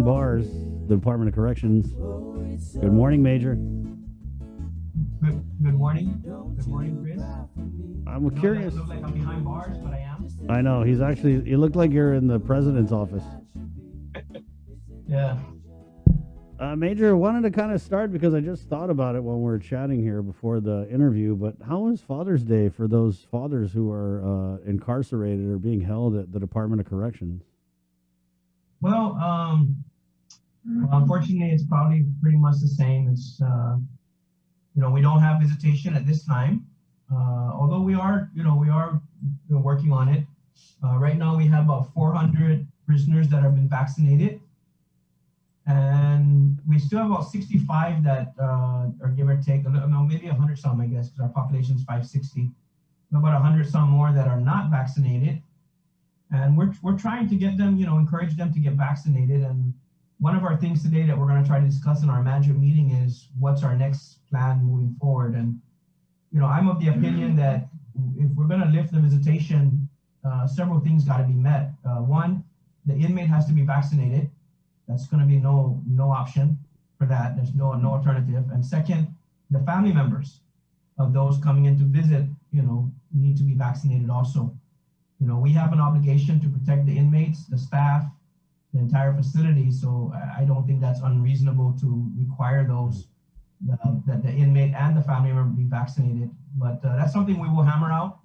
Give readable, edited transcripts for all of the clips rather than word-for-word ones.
behind bars, the Department of Corrections. Good morning, Major. Good morning. Good morning, Chris. I'm I know it curious. doesn't look like I'm behind bars, but I am. I know you look like you're in the president's office. Yeah. Major, wanted to kind of start because I just thought about it when we were chatting here before the interview. But how was Father's Day for those fathers who are incarcerated or being held at the Department of Corrections? Well, unfortunately, it's probably pretty much the same. We don't have visitation at this time. Although we are working on it. Right now, we have about 400 prisoners that have been vaccinated. And we still have about 65 that are give or take, maybe 100 some, I guess, because our population is 560. About 100 some more that are not vaccinated. And we're trying to get them, encourage them to get vaccinated. And one of our things today that we're going to try to discuss in our management meeting is what's our next plan moving forward. And, I'm of the opinion that if we're going to lift the visitation, several things got to be met. One, the inmate has to be vaccinated. That's going to be no option for that. There's no alternative. And second, the family members of those coming in to visit, need to be vaccinated also. We have an obligation to protect the inmates, the staff, the entire facility. So I don't think that's unreasonable to require those, that the inmate and the family member be vaccinated. But that's something we will hammer out,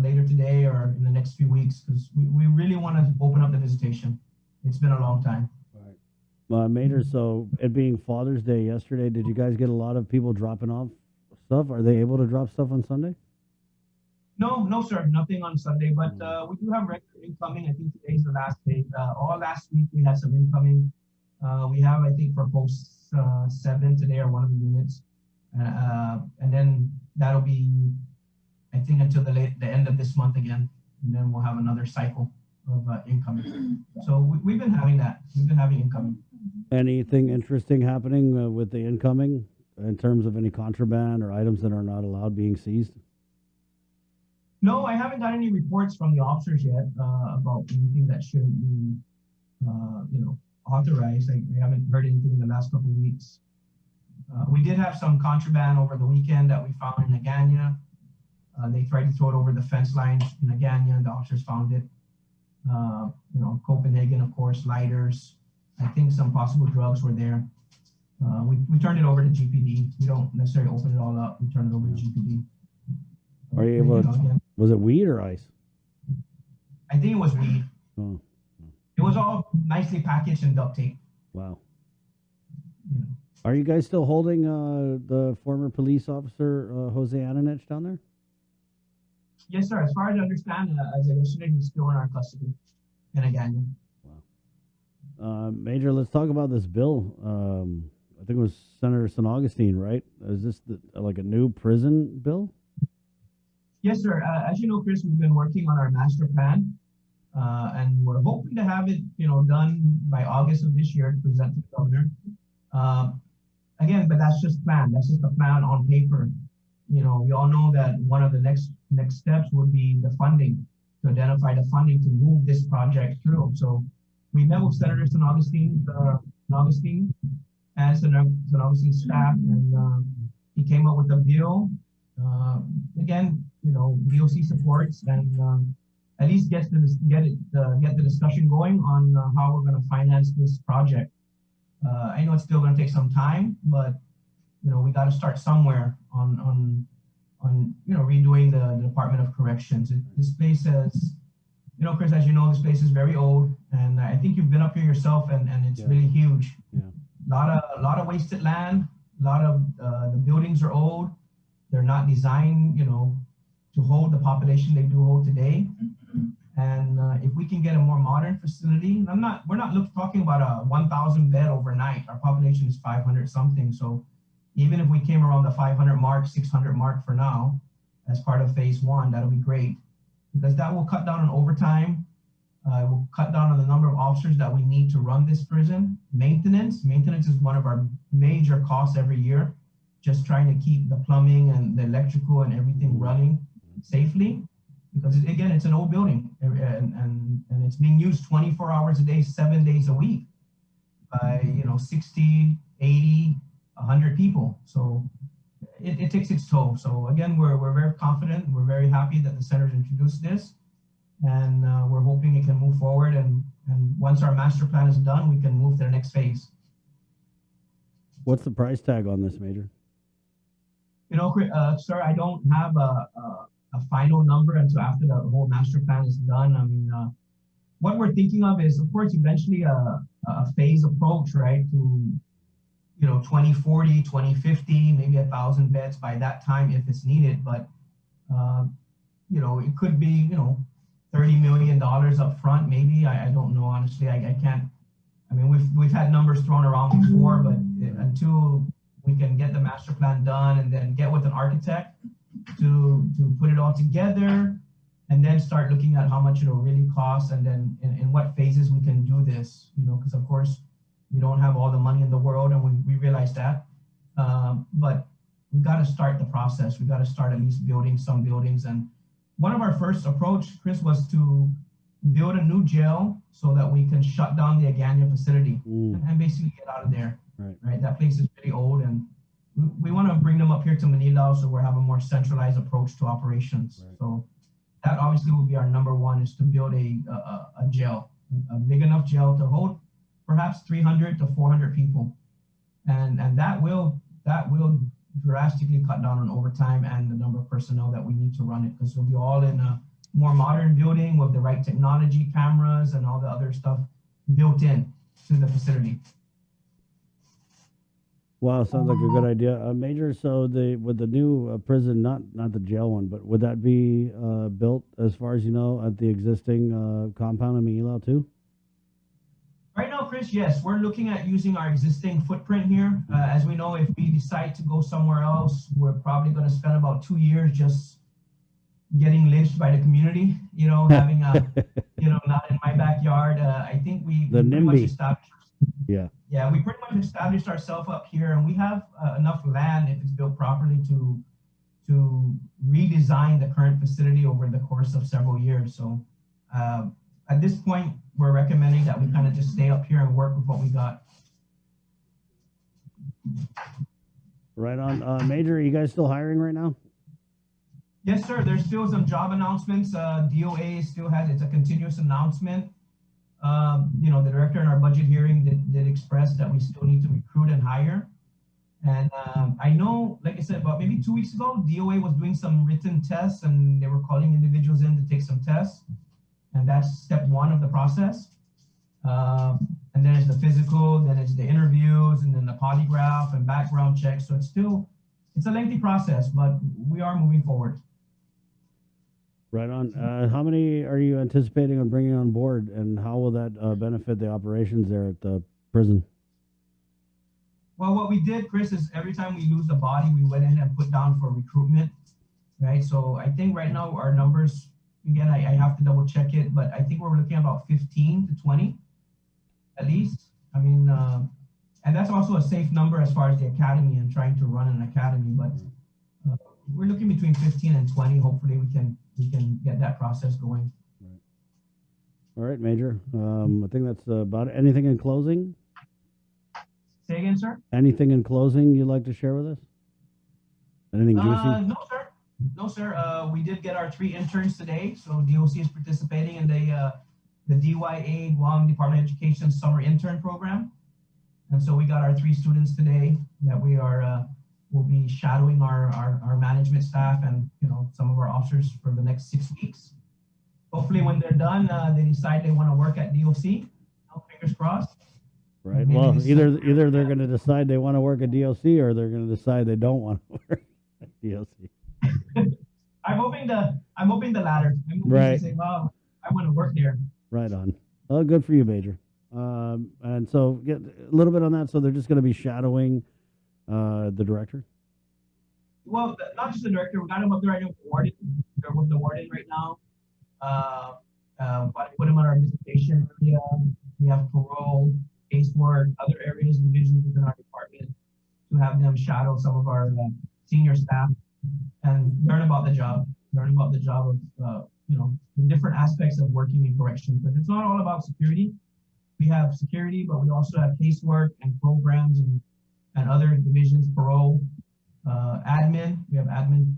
later today or in the next few weeks, because we really want to open up the visitation. It's been a long time. Right. Major, so it being Father's Day yesterday, did you guys get a lot of people dropping off stuff? Are they able to drop stuff on Sunday? No, sir. Nothing on Sunday, but we do have regular incoming. I think today's the last day. All last week we had some incoming. We have, I think, for post 7 today or one of the units. And then that'll be, I think, until the end of this month again. And then we'll have another cycle of incoming. So we've been having that. We've been having incoming. Anything interesting happening with the incoming in terms of any contraband or items that are not allowed being seized? No, I haven't got any reports from the officers yet about anything that shouldn't be, authorized. I haven't heard anything in the last couple of weeks. We did have some contraband over the weekend that we found in Agana. They tried to throw it over the fence line in Agana, and the officers found it. Copenhagen, of course, lighters. I think some possible drugs were there. We turned it over to GPD. We don't necessarily open it all up. We turn it over to GPD. Are you able to, was it weed or ice? I think it was weed. Oh. It was all nicely packaged in duct tape. Wow. Are you guys still holding the former police officer, Jose Ananich, down there? Yes, sir. As far as I understand, as I yesterday, he's still in our custody in Agana. Wow. Major, let's talk about this bill. I think it was Senator San Augustine, right? Is this like a new prison bill? Yes, sir. As you know, Chris, we've been working on our master plan, and we're hoping to have it, done by August of this year to present to the governor. Again, but that's just plan. That's just a plan on paper. We all know that one of the next steps would be the funding, to identify the funding to move this project through. So we met with Senator San Augustine and San Augustine's staff, and he came up with a bill. Again, DOC supports, and at least get the discussion going on how we're going to finance this project. I know it's still going to take some time, but we got to start somewhere on redoing the Department of Corrections. This place has, Chris, as you know, this place is very old, and I think you've been up here yourself, and it's really huge. Yeah. A lot of wasted land. A lot of the buildings are old. They're not designed, to hold the population they do hold today. And if we can get a more modern facility, we're not talking about a 1,000 bed overnight. Our population is 500 something. So even if we came around the 500 mark, 600 mark for now, as part of phase 1, that'll be great, because that will cut down on overtime. It will cut down on the number of officers that we need to run this prison. Maintenance is one of our major costs every year. Just trying to keep the plumbing and the electrical and everything running safely. because again, it's an old building, and it's being used 24 hours a day, 7 days a week by 60, 80, 100 people. So it takes its toll. So again, we're very confident. We're very happy that the center's introduced this, and we're hoping it can move forward. And once our master plan is done, we can move to the next phase. What's the price tag on this, Major? Sir, I don't have a final number until after the whole master plan is done. I mean, what we're thinking of is, of course, eventually a phase approach, right? To 2040, 2050, maybe 1,000 beds by that time if it's needed. But it could be $30 million up front, maybe. I don't know, honestly. I can't. I mean, we've had numbers thrown around before, but until we can get the master plan done and then get with an architect to put it all together, and then start looking at how much it'll really cost, and then in what phases we can do this, because of course we don't have all the money in the world, and we realize that. But we got to start the process. We got to start at least building some buildings. And one of our first approach, Chris, was to build a new jail so that we can shut down the Aguon facility and basically get out of there. Right. That place is pretty old, and we want to bring them up here to Manila, so we have a more centralized approach to operations. Right. So that obviously will be our number one, is to build a jail, a big enough jail to hold perhaps 300 to 400 people, and that will drastically cut down on overtime and the number of personnel that we need to run it, because it'll be all in a more modern building with the right technology, cameras, and all the other stuff built in to the facility. Wow, sounds like a good idea, Major. So with the new prison, not the jail one, but would that be built, as far as you know, at the existing compound in Manila too? Right now, Chris, yes, we're looking at using our existing footprint here. As we know, if we decide to go somewhere else, we're probably going to spend about 2 years just getting lynched by the community. Having a not in my backyard. I think we pretty much established. Yeah, we pretty much established ourselves up here, and we have enough land, if it's built properly, to redesign the current facility over the course of several years. So at this point, we're recommending that we kind of just stay up here and work with what we got. Right on. Major, are you guys still hiring right now? Yes, sir. There's still some job announcements. DOA still has, it's a continuous announcement. The director in our budget hearing did express that we still need to recruit and hire. And I know, like I said, about maybe 2 weeks ago, DOA was doing some written tests, and they were calling individuals in to take some tests. And that's step one of the process. And then it's the physical, then it's the interviews, and then the polygraph and background checks. So it's a lengthy process, but we are moving forward. Right on. How many are you anticipating on bringing on board, and how will that benefit the operations there at the prison? Well, what we did, Chris, is every time we lose a body, we went in and put down for recruitment, right? So I think right now our numbers, again, I have to double check it, but I think we're looking at about 15 to 20 at least. I mean, and that's also a safe number as far as the academy and trying to run an academy, but we're looking between 15 and 20. Hopefully we can get that process going. Right. All right, Major. I think that's about it. Anything in closing? Say again, sir? Anything in closing you'd like to share with us? Anything juicy? No, sir. No, sir. We did get our 3 interns today. So DOC is participating in the DYA, Guam Department of Education Summer Intern Program. And so we got our 3 students today that we are will be shadowing our management staff and some of our officers for the next 6 weeks. Hopefully when they're done, they decide they want to work at DOC. Fingers crossed. Right. Maybe well, either they're going to decide they want to work at DOC, or they're going to decide they don't want to work at DOC. I'm hoping the latter. I'm hoping right. To say, well, I want to work there. Right on. Well, good for you, Major. And so get a little bit on that. So they're just going to be shadowing the director? Well, not just the director. We got him up there right now with the warden. They're with the warden right now. Put him on our visitation area. We have parole, casework, other areas, divisions within our department, to have them shadow some of our senior staff and learn about the job of the different aspects of working in corrections. But it's not all about security. We have security, but we also have casework and programs and other divisions, parole, admin. We have admin,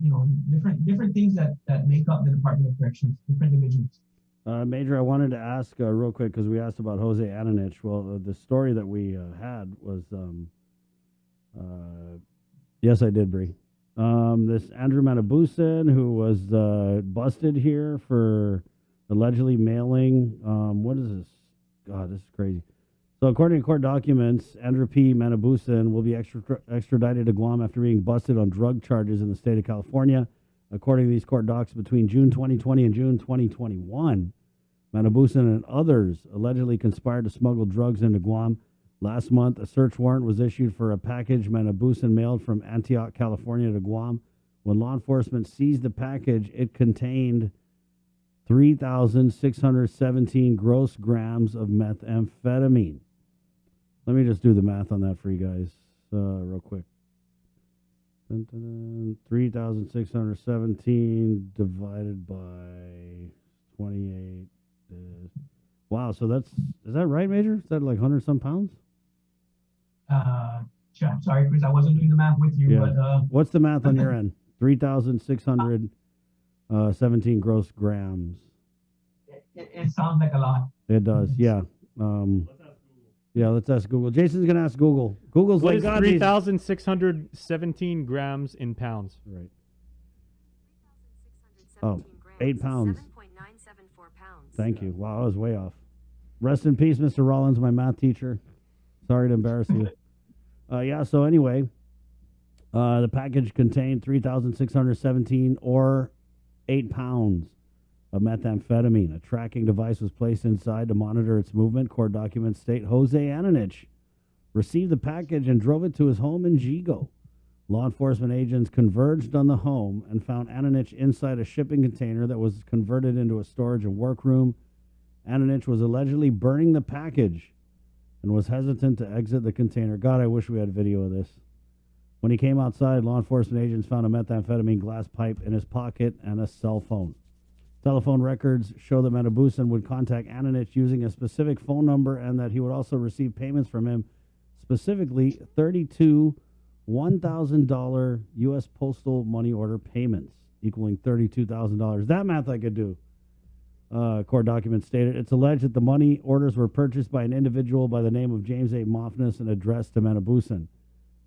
different things that make up the Department of Corrections, different divisions. Major, I wanted to ask real quick because we asked about Jose Antonich. Well, the story that we had was, yes, I did, Bree. This Andrew Manabusan, who was busted here for allegedly mailing, what is this? God, this is crazy. So according to court documents, Andrew P. Manabusan will be extradited to Guam after being busted on drug charges in the state of California. According to these court docs, between June 2020 and June 2021, Manabusan and others allegedly conspired to smuggle drugs into Guam. Last month, a search warrant was issued for a package Manabusan mailed from Antioch, California to Guam. When law enforcement seized the package, it contained 3,617 gross grams of methamphetamine. Let me just do the math on that for you guys real quick. 3,617 divided by 28 is... Wow, so is that right, Major? Is that like 100 some pounds? Sorry, Chris, I wasn't doing the math with you. Yeah. But what's the math on your end? 3,617 gross grams. It sounds like a lot. It does, yeah. Let's ask Google. Jason's going to ask Google. Google's what like, is 3,617 grams in pounds? Right. Oh, 8 pounds. 7.974 pounds. Thank you. Wow, I was way off. Rest in peace, Mr. Rollins, my math teacher. Sorry to embarrass you. So anyway, the package contained 3,617 or 8 pounds of methamphetamine. A tracking device was placed inside to monitor its movement. Court documents state Jose Antonich received the package and drove it to his home in Jigo. Law enforcement agents converged on the home and found Antonich inside a shipping container that was converted into a storage and workroom. Antonich was allegedly burning the package and was hesitant to exit the container. God, I wish we had video of this. When he came outside, law enforcement agents found a methamphetamine glass pipe in his pocket and a cell phone. Telephone records show that Manabusan would contact Antonich using a specific phone number and that he would also receive payments from him, specifically 32 $1,000 U.S. postal money order payments, equaling $32,000. That math I could do. Court documents stated it's alleged that the money orders were purchased by an individual by the name of James A. Moffness and addressed to Manabusan.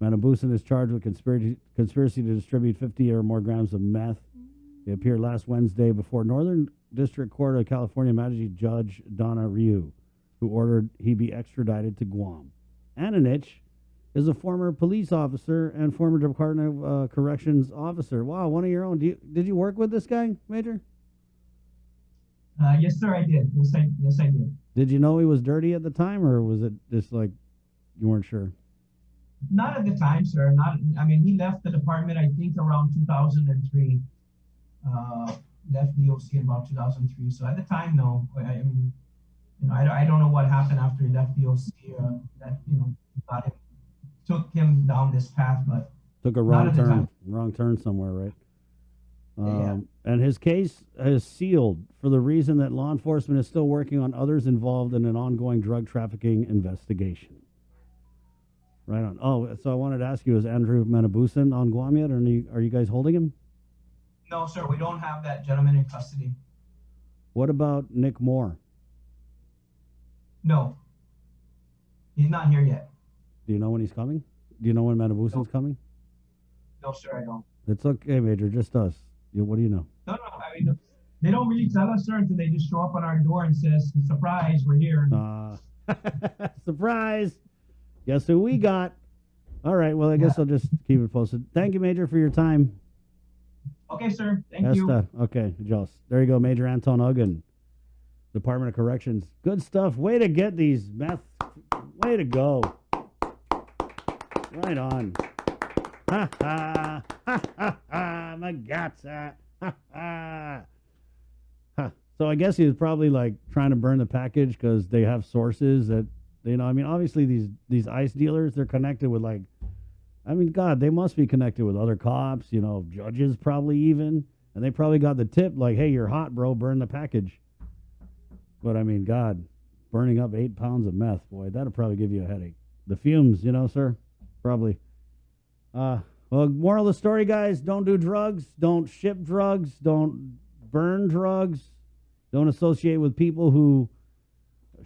Manabusan is charged with conspiracy to distribute 50 or more grams of meth. He appeared last Wednesday before Northern District Court of California Magistrate Judge Donna Ryu, who ordered he be extradited to Guam. Antonich is a former police officer and former Department of Corrections officer. Wow, one of your own. Did you work with this guy, Major? Yes, sir, I did. Yes, I did. Did you know he was dirty at the time, or was it just like you weren't sure? Not at the time, sir. He left the department, I think, around 2003. Left DOC in about 2003. So at the time, no. I don't know what happened after he left DOC. Took him down this path, but took a wrong turn somewhere, right? Yeah. And his case is sealed for the reason that law enforcement is still working on others involved in an ongoing drug trafficking investigation. Right on. Oh, so I wanted to ask you, is Andrew Manabusan on Guam yet, or are you guys holding him? No, sir, we don't have that gentleman in custody. What about Nick Moore? No. He's not here yet. Do you know when he's coming? Do you know when Manabusan's coming? No, sir, I don't. It's okay, Major, just us. What do you know? No, they don't really tell us, sir, until they just show up on our door and says, surprise, we're here. Surprise! Guess who we got? All right, well, I guess I'll just keep it posted. Thank you, Major, for your time. Okay, sir. Thank you. Okay, Joss. There you go, Major Antone Aguon, Department of Corrections. Good stuff. Way to get these meth. Way to go. Right on. Ha ha. Ha ha ha. Magazza. Ha ha. Ha. So I guess he was probably like trying to burn the package because they have sources that, obviously these ICE dealers, they're connected with God, they must be connected with other cops, judges probably even. And they probably got the tip like, hey, you're hot, bro, burn the package. But I mean, God, burning up 8 pounds of meth, boy, that'll probably give you a headache. The fumes, sir, probably. Well, moral of the story, guys, don't do drugs, don't ship drugs, don't burn drugs, don't associate with people who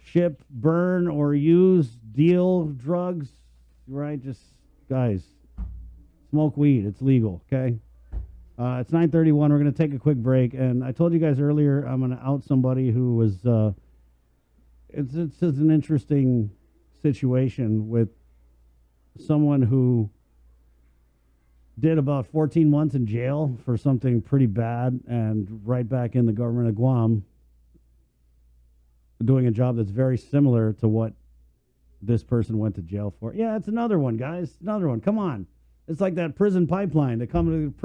ship, burn, or deal drugs, right? Just, guys, smoke weed. It's legal, okay? It's 9:31. We're going to take a quick break. And I told you guys earlier I'm going to out somebody who was, it's an interesting situation with someone who did about 14 months in jail for something pretty bad and right back in the government of Guam doing a job that's very similar to what this person went to jail for. Yeah, it's another one, guys. Another one. Come on. It's like that prison pipeline. They come to